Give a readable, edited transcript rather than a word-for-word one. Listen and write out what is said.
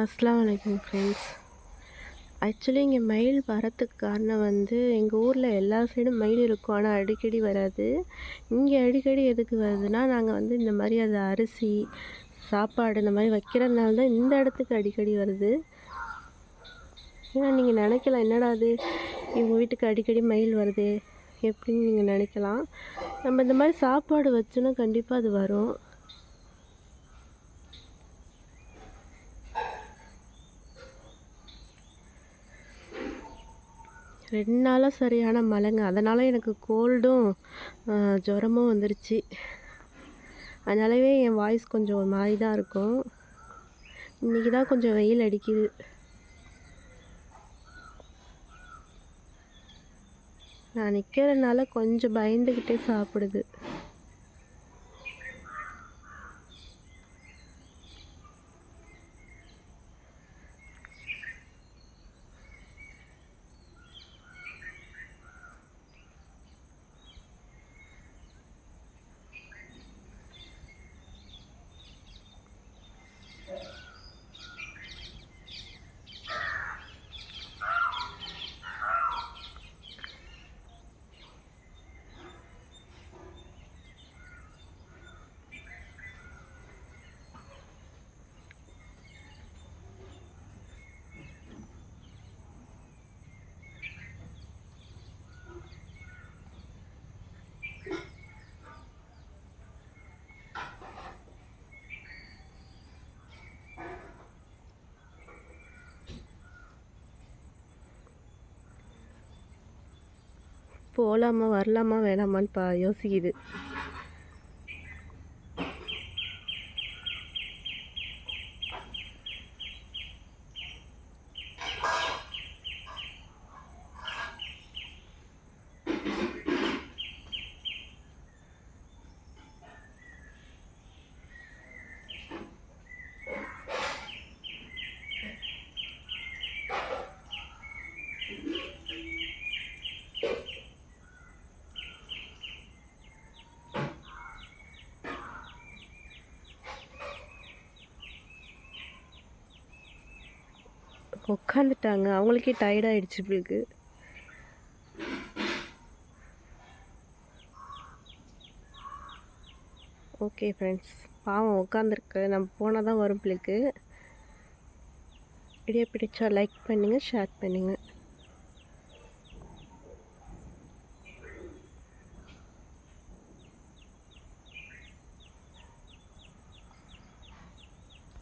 அஸ்ஸலாமு அலைக்கும் friends. Actually இங்கே மயில் வரத்துக்கு காரணம் எங்கள் ஊரில் எல்லா சைடும் மயில் இருக்கும். ஆனால் அடிக்கடி வராது. இங்கே அடிக்கடி எதுக்கு வருதுன்னா, நாங்கள் இந்த மாதிரி அது அரிசி, சாப்பாடு இந்த மாதிரி வைக்கிறதுனால தான் இந்த இடத்துக்கு அடிக்கடி வருது. ஏன்னா நீங்கள் நினைக்கலாம், என்னடா அது இவங்க வீட்டுக்கு அடிக்கடி மயில் வருது எப்படின்னு நீங்கள் நினைக்கலாம். நம்ம இந்த மாதிரி சாப்பாடு வச்சோன்னா கண்டிப்பாக அது வரும். ரெண்டு நாளாக சரியான மழைங்க. அதனால் எனக்கு கோல்டும் ஜுரமும் வந்துருச்சு. அதனாலவே என் வாய்ஸ் கொஞ்சம் ஒரு மாதிரி தான் இருக்கும். இன்றைக்கி தான் கொஞ்சம் வெயில் அடிக்குது. நான் நிற்கிறதுனால கொஞ்சம் பயந்துக்கிட்டே சாப்பிடுது. போகலாமா வரலாமா வேணாமான்னு யோசிக்குது. உட்காந்துட்டாங்க. அவங்களுக்கே டயர்டாகிடுச்சு பிள்ளைக்கு. ஓகே ஃப்ரெண்ட்ஸ், பாவம் உட்காந்துருக்கு. நம்ம போனால் தான் வரும் பிள்ளைக்கு. வீடியோ பிடிச்சா லைக் பண்ணுங்கள், ஷேர் பண்ணுங்கள்.